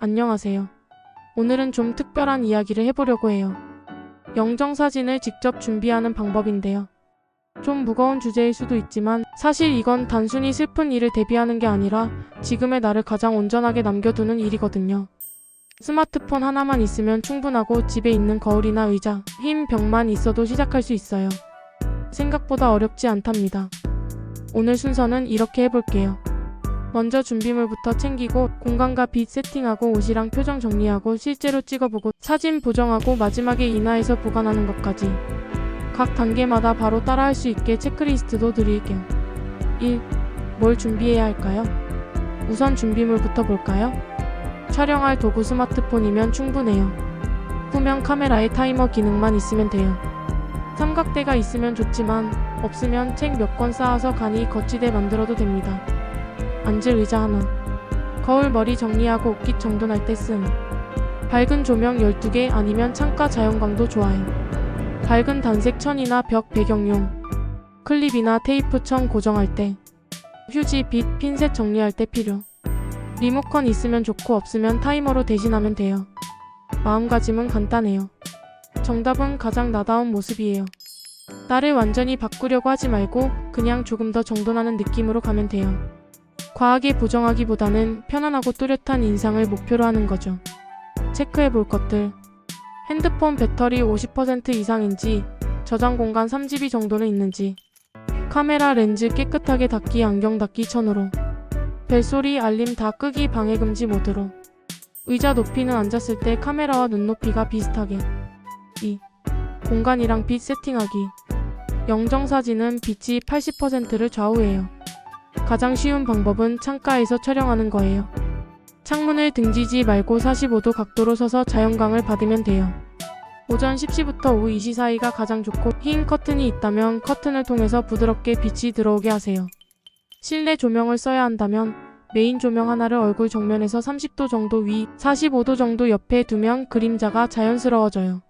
안녕하세요. 오늘은 좀 특별한 이야기를 해보려고 해요. 영정사진을 직접 준비하는 방법인데요. 좀 무거운 주제일 수도 있지만 사실 이건 단순히 슬픈 일을 대비하는 게 아니라 지금의 나를 가장 온전하게 남겨두는 일이거든요. 스마트폰 하나만 있으면 충분하고 집에 있는 거울이나 의자, 흰 벽만 있어도 시작할 수 있어요. 생각보다 어렵지 않답니다. 오늘 순서는 이렇게 해볼게요. 먼저 준비물부터 챙기고 공간과 빛 세팅하고 옷이랑 표정 정리하고 실제로 찍어보고 사진 보정하고 마지막에 인화해서 보관하는 것까지 각 단계마다 바로 따라할 수 있게 체크리스트도 드릴게요. 1. 뭘 준비해야 할까요? 우선 준비물부터 볼까요? 촬영할 도구 스마트폰이면 충분해요. 후면 카메라에 타이머 기능만 있으면 돼요. 삼각대가 있으면 좋지만 없으면 책 몇 권 쌓아서 간이 거치대 만들어도 됩니다. 앉을 의자 하나, 거울 머리 정리하고 옷깃 정돈할 때 쓴 밝은 조명 12개 아니면 창가 자연광도 좋아요. 밝은 단색 천이나 벽 배경용, 클립이나 테이프 천 고정할 때, 휴지, 빗, 핀셋 정리할 때 필요. 리모컨 있으면 좋고 없으면 타이머로 대신하면 돼요. 마음가짐은 간단해요. 정답은 가장 나다운 모습이에요. 나를 완전히 바꾸려고 하지 말고 그냥 조금 더 정돈하는 느낌으로 가면 돼요. 과하게 보정하기보다는 편안하고 뚜렷한 인상을 목표로 하는 거죠. 체크해 볼 것들. 핸드폰 배터리 50% 이상인지, 저장 공간 3GB 정도는 있는지, 카메라 렌즈 깨끗하게 닦기 안경 닦기 천으로, 벨소리 알림 다 끄기 방해 금지 모드로, 의자 높이는 앉았을 때 카메라와 눈높이가 비슷하게. 2. 공간이랑 빛 세팅하기. 영정사진은 빛이 80%를 좌우해요. 가장 쉬운 방법은 창가에서 촬영하는 거예요. 창문을 등지지 말고 45도 각도로 서서 자연광을 받으면 돼요. 오전 10시부터 오후 2시 사이가 가장 좋고 흰 커튼이 있다면 커튼을 통해서 부드럽게 빛이 들어오게 하세요. 실내 조명을 써야 한다면 메인 조명 하나를 얼굴 정면에서 30도 정도 위, 45도 정도 옆에 두면 그림자가 자연스러워져요.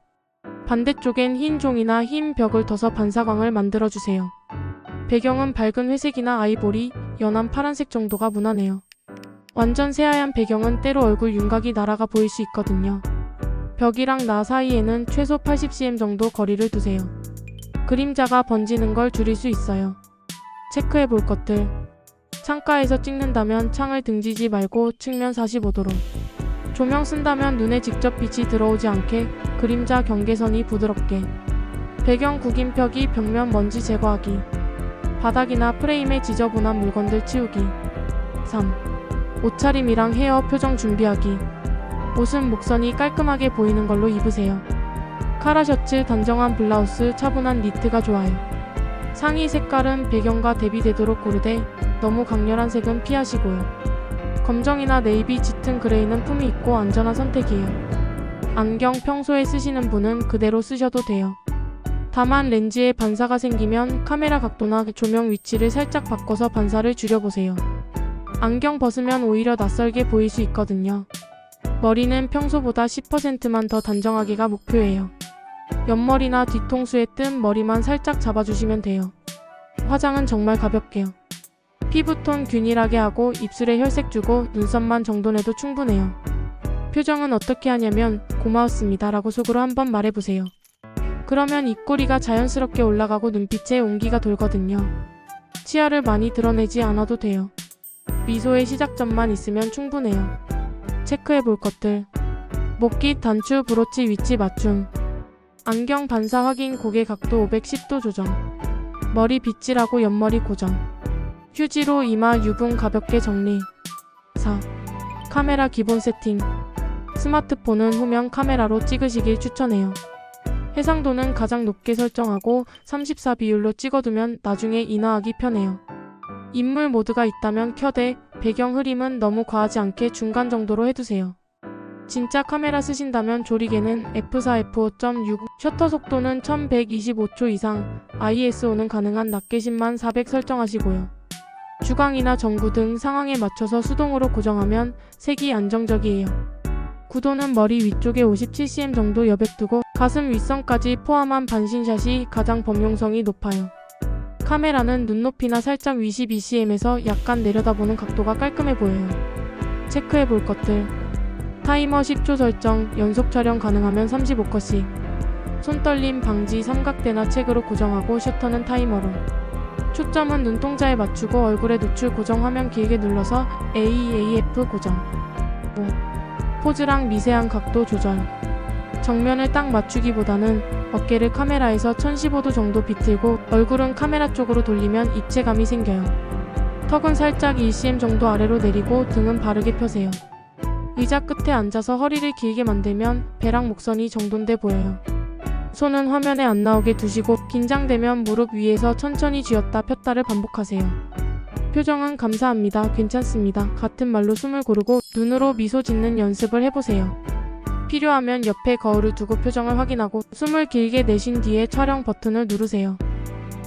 반대쪽엔 흰 종이나 흰 벽을 둬서 반사광을 만들어주세요. 배경은 밝은 회색이나 아이보리, 연한 파란색 정도가 무난해요. 완전 새하얀 배경은 때로 얼굴 윤곽이 날아가 보일 수 있거든요. 벽이랑 나 사이에는 최소 80cm 정도 거리를 두세요. 그림자가 번지는 걸 줄일 수 있어요. 체크해 볼 것들. 창가에서 찍는다면 창을 등지지 말고 측면 45도로. 조명 쓴다면 눈에 직접 빛이 들어오지 않게 그림자 경계선이 부드럽게. 배경 구김펴기, 벽면 먼지 제거하기. 바닥이나 프레임에 지저분한 물건들 치우기. 3. 옷차림이랑 헤어 표정 준비하기. 옷은 목선이 깔끔하게 보이는 걸로 입으세요. 카라 셔츠, 단정한 블라우스, 차분한 니트가 좋아요. 상의 색깔은 배경과 대비되도록 고르되 너무 강렬한 색은 피하시고요. 검정이나 네이비, 짙은 그레이는 품이 있고 안전한 선택이에요. 안경 평소에 쓰시는 분은 그대로 쓰셔도 돼요. 다만 렌즈에 반사가 생기면 카메라 각도나 조명 위치를 살짝 바꿔서 반사를 줄여보세요. 안경 벗으면 오히려 낯설게 보일 수 있거든요. 머리는 평소보다 10%만 더 단정하기가 목표예요. 옆머리나 뒤통수에 뜬 머리만 살짝 잡아주시면 돼요. 화장은 정말 가볍게요. 피부톤 균일하게 하고 입술에 혈색 주고 눈썹만 정돈해도 충분해요. 표정은 어떻게 하냐면 고마웠습니다 라고 속으로 한번 말해보세요. 그러면 입꼬리가 자연스럽게 올라가고 눈빛에 온기가 돌거든요. 치아를 많이 드러내지 않아도 돼요. 미소의 시작점만 있으면 충분해요. 체크해 볼 것들. 목깃 단추 브로치 위치 맞춤. 안경 반사 확인, 고개 각도 510도 조정. 머리 빗질하고 옆머리 고정. 휴지로 이마 유분 가볍게 정리. 4. 카메라 기본 세팅. 스마트폰은 후면 카메라로 찍으시길 추천해요. 해상도는 가장 높게 설정하고 34 비율로 찍어두면 나중에 인화하기 편해요. 인물 모드가 있다면 켜되 배경 흐림은 너무 과하지 않게 중간 정도로 해두세요. 진짜 카메라 쓰신다면 조리개는 f4, f5.6, 셔터 속도는 1125초 이상, ISO는 가능한 낮게 10만 400 설정하시고요. 주광이나 전구 등 상황에 맞춰서 수동으로 고정하면 색이 안정적이에요. 구도는 머리 위쪽에 57cm 정도 여백 두고 가슴 윗선까지 포함한 반신샷이 가장 범용성이 높아요. 카메라는 눈높이나 살짝 위 12cm에서 약간 내려다보는 각도가 깔끔해 보여요. 체크해 볼 것들. 타이머 10초 설정, 연속 촬영 가능하면 35컷씩. 손떨림 방지 삼각대나 책으로 고정하고 셔터는 타이머로. 초점은 눈동자에 맞추고 얼굴에 노출 고정 화면 길게 눌러서 AEAF 고정. 5. 포즈랑 미세한 각도 조절. 정면을 딱 맞추기보다는 어깨를 카메라에서 1015도 정도 비틀고 얼굴은 카메라 쪽으로 돌리면 입체감이 생겨요. 턱은 살짝 1cm 정도 아래로 내리고 등은 바르게 펴세요. 의자 끝에 앉아서 허리를 길게 만들면 배랑 목선이 정돈돼 보여요. 손은 화면에 안 나오게 두시고 긴장되면 무릎 위에서 천천히 쥐었다 폈다를 반복하세요. 표정은 감사합니다, 괜찮습니다 같은 말로 숨을 고르고 눈으로 미소 짓는 연습을 해보세요. 필요하면 옆에 거울을 두고 표정을 확인하고 숨을 길게 내쉰 뒤에 촬영 버튼을 누르세요.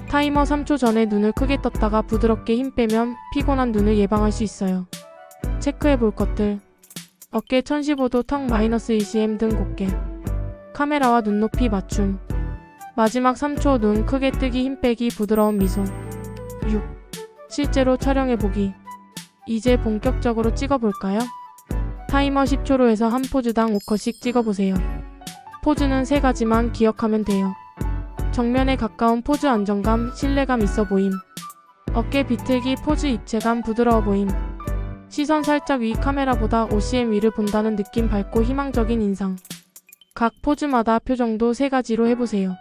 타이머 3초 전에 눈을 크게 떴다가 부드럽게 힘 빼면 피곤한 눈을 예방할 수 있어요. 체크해 볼 것들. 어깨 1015도, 턱 -1cm 등 곧게. 카메라와 눈높이 맞춤. 마지막 3초 눈 크게 뜨기, 힘 빼기, 부드러운 미소. 6. 실제로 촬영해보기. 이제 본격적으로 찍어볼까요? 타이머 10초로 해서 한 포즈당 5컷씩 찍어보세요. 포즈는 3가지만 기억하면 돼요. 정면에 가까운 포즈, 안정감, 신뢰감 있어 보임. 어깨 비틀기, 포즈 입체감, 부드러워 보임. 시선 살짝 위, 카메라보다 5cm 위를 본다는 느낌, 밝고 희망적인 인상. 각 포즈마다 표정도 3가지로 해보세요.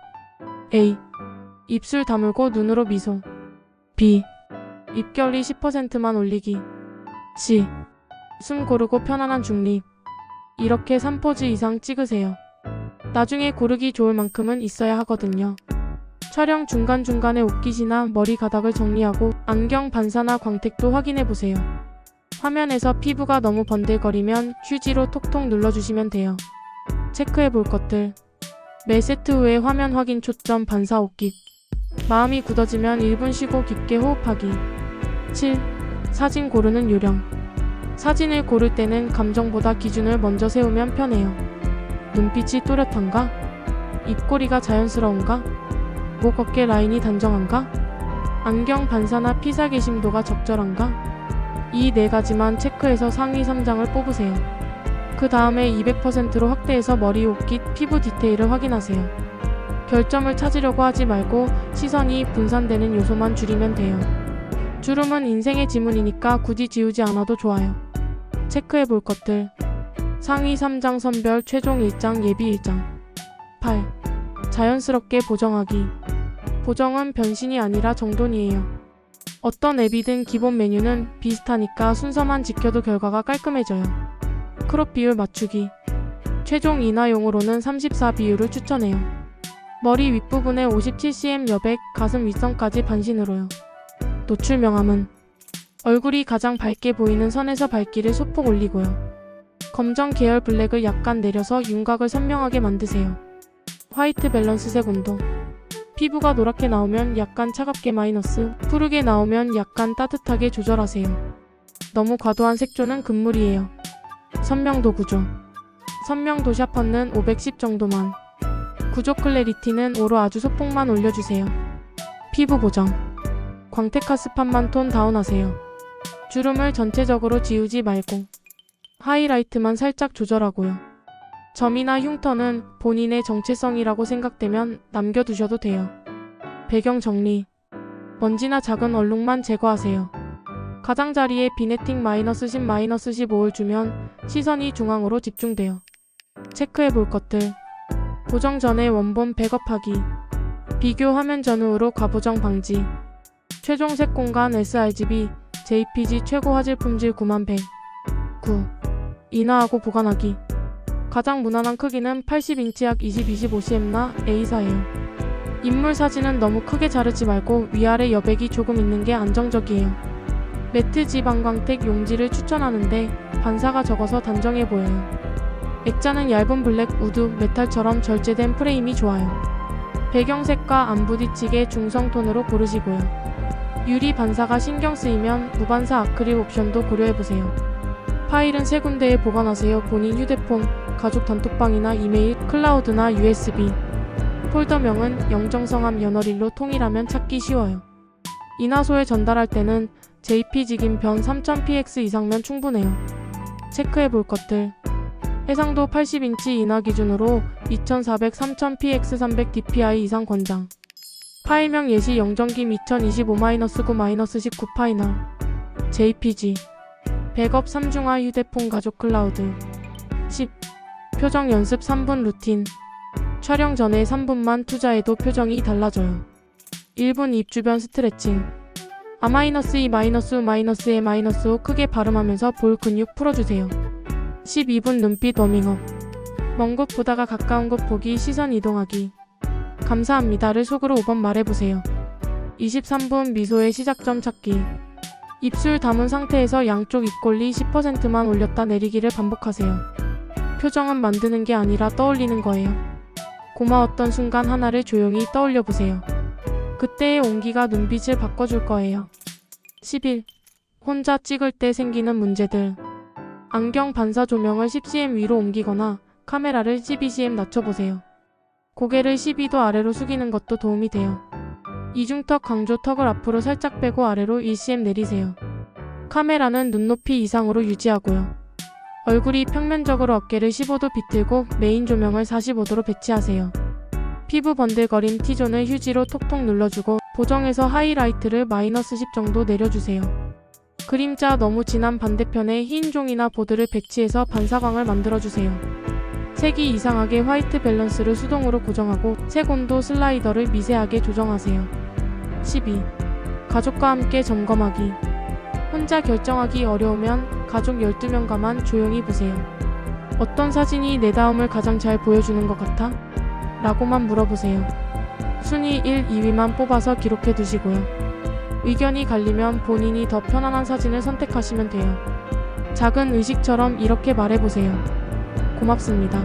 A. 입술 다물고 눈으로 미소. B. 입결리 10%만 올리기. C. 숨 고르고 편안한 중립. 이렇게 3포즈 이상 찍으세요. 나중에 고르기 좋을 만큼은 있어야 하거든요. 촬영 중간중간에 옷깃이나 머리 가닥을 정리하고 안경 반사나 광택도 확인해보세요. 화면에서 피부가 너무 번들거리면 휴지로 톡톡 눌러주시면 돼요. 체크해 볼 것들. 매 세트 후에 화면 확인, 초점, 반사, 옷깃. 마음이 굳어지면 1분 쉬고 깊게 호흡하기. 7. 사진 고르는 요령. 사진을 고를 때는 감정보다 기준을 먼저 세우면 편해요. 눈빛이 또렷한가? 입꼬리가 자연스러운가? 목 어깨 라인이 단정한가? 안경 반사나 피사계심도가 적절한가? 이 4가지만 체크해서 상위 3장을 뽑으세요. 그 다음에 200%로 확대해서 머리, 옷깃, 피부 디테일을 확인하세요. 결점을 찾으려고 하지 말고 시선이 분산되는 요소만 줄이면 돼요. 주름은 인생의 지문이니까 굳이 지우지 않아도 좋아요. 체크해 볼 것들. 상위 3장 선별, 최종 1장, 예비 1장. 8. 자연스럽게 보정하기. 보정은 변신이 아니라 정돈이에요. 어떤 앱이든 기본 메뉴는 비슷하니까 순서만 지켜도 결과가 깔끔해져요. 크롭 비율 맞추기. 최종 인화용으로는 34 비율을 추천해요. 머리 윗부분에 57cm 여백, 가슴 윗선까지 반신으로요. 노출 명암은 얼굴이 가장 밝게 보이는 선에서 밝기를 소폭 올리고요. 검정 계열 블랙을 약간 내려서 윤곽을 선명하게 만드세요. 화이트 밸런스 색 온도. 피부가 노랗게 나오면 약간 차갑게 마이너스, 푸르게 나오면 약간 따뜻하게 조절하세요. 너무 과도한 색조는 금물이에요. 선명도 구조. 선명도 샤퍼는 510 정도만. 구조 클래리티는 5로 아주 소폭만 올려주세요. 피부 보정. 광택화 스팟만 톤 다운하세요. 주름을 전체적으로 지우지 말고 하이라이트만 살짝 조절하고요. 점이나 흉터는 본인의 정체성이라고 생각되면 남겨두셔도 돼요. 배경 정리. 먼지나 작은 얼룩만 제거하세요. 가장자리에 비네팅 -10, -15를 주면 시선이 중앙으로 집중돼요. 체크해 볼 것들. 보정 전에 원본 백업하기. 비교 화면 전후로 과보정 방지. 최종 색 공간 sRGB, JPG 최고 화질 품질 9100. 9. 인화하고 보관하기. 가장 무난한 크기는 80인치 약 20-25cm나 A4예요. 인물 사진은 너무 크게 자르지 말고 위아래 여백이 조금 있는 게 안정적이에요. 매트 지방광택 용지를 추천하는데 반사가 적어서 단정해 보여요. 액자는 얇은 블랙 우드, 메탈처럼 절제된 프레임이 좋아요. 배경색과 안 부딪히게 중성톤으로 고르시고요. 유리 반사가 신경 쓰이면 무반사 아크릴 옵션도 고려해보세요. 파일은 3군데에 보관하세요. 본인 휴대폰, 가족 단톡방이나 이메일, 클라우드나 USB. 폴더명은 영정성함 연어릴로 통일하면 찾기 쉬워요. 인화소에 전달할 때는 JPG 긴 변 3000px 이상면 충분해요. 체크해 볼 것들. 해상도 80인치 이하 기준으로 2400, 3000px 300 dpi 이상 권장. 파일명 예시 영정김 2025-9-19 파이널. JPG. 백업 3중화 휴대폰 가족 클라우드. 10. 표정 연습 3분 루틴. 촬영 전에 3분만 투자해도 표정이 달라져요. 1분 입 주변 스트레칭. A-E-U--E-호 크게 발음하면서 볼 근육 풀어주세요. 12분 눈빛 워밍업. 먼 곳 보다가 가까운 곳 보기 시선 이동하기. 감사합니다를 속으로 5번 말해보세요. 23분 미소의 시작점 찾기. 입술 다문 상태에서 양쪽 입꼬리 10%만 올렸다 내리기를 반복하세요. 표정은 만드는 게 아니라 떠올리는 거예요. 고마웠던 순간 하나를 조용히 떠올려보세요. 그때의 온기가 눈빛을 바꿔줄 거예요. 11. 혼자 찍을 때 생기는 문제들. 안경 반사 조명을 10cm 위로 옮기거나 카메라를 12cm 낮춰보세요. 고개를 12도 아래로 숙이는 것도 도움이 돼요. 이중턱 강조 턱을 앞으로 살짝 빼고 아래로 1cm 내리세요. 카메라는 눈높이 이상으로 유지하고요. 얼굴이 평면적으로 어깨를 15도 비틀고 메인 조명을 45도로 배치하세요. 피부 번들거린 T존을 휴지로 톡톡 눌러주고 보정에서 하이라이트를 -10 정도 내려주세요. 그림자 너무 진한 반대편에 흰 종이나 보드를 배치해서 반사광을 만들어주세요. 색이 이상하게 화이트 밸런스를 수동으로 고정하고 색 온도 슬라이더를 미세하게 조정하세요. 12. 가족과 함께 점검하기. 혼자 결정하기 어려우면 가족 12명과만 조용히 보세요. 어떤 사진이 내 다음을 가장 잘 보여주는 것 같아? 라고만 물어보세요. 순위 1, 2위만 뽑아서 기록해 두시고요. 의견이 갈리면 본인이 더 편안한 사진을 선택하시면 돼요. 작은 의식처럼 이렇게 말해보세요. 고맙습니다.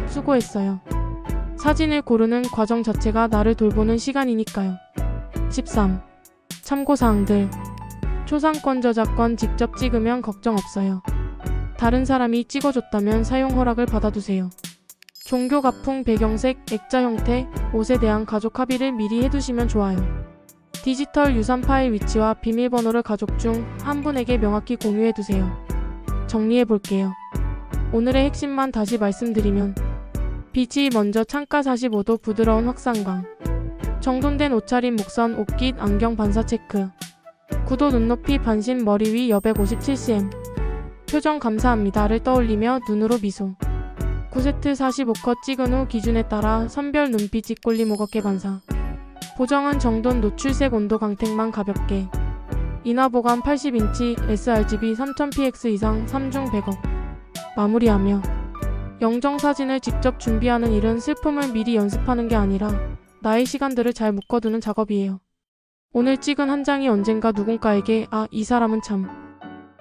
수고했어요. 사진을 고르는 과정 자체가 나를 돌보는 시간이니까요. 13. 참고사항들. 초상권 저작권 직접 찍으면 걱정 없어요. 다른 사람이 찍어줬다면 사용 허락을 받아두세요. 종교 가풍 배경색, 액자 형태, 옷에 대한 가족 합의를 미리 해두시면 좋아요. 디지털 유산 파일 위치와 비밀번호를 가족 중 한 분에게 명확히 공유해두세요. 정리해볼게요. 오늘의 핵심만 다시 말씀드리면 빛이 먼저 창가 45도 부드러운 확산광, 정돈된 옷차림 목선 옷깃 안경 반사 체크, 구도 눈높이 반신 머리 위 여백 57cm, 표정 감사합니다를 떠올리며 눈으로 미소. 9세트 45컷 찍은 후 기준에 따라 선별 눈빛 입꼬리 목 어깨 반사. 보정은 정돈 노출색 온도 광택만 가볍게. 인화 보관 80인치 sRGB 3000px 이상 3중 100억. 마무리하며 영정 사진을 직접 준비하는 일은 슬픔을 미리 연습하는 게 아니라 나의 시간들을 잘 묶어두는 작업이에요. 오늘 찍은 한 장이 언젠가 누군가에게 아, 이 사람은 참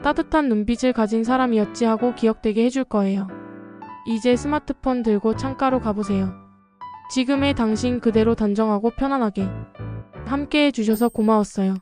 따뜻한 눈빛을 가진 사람이었지 하고 기억되게 해줄 거예요. 이제 스마트폰 들고 창가로 가보세요. 지금의 당신 그대로 단정하고 편안하게 함께 해주셔서 고마웠어요.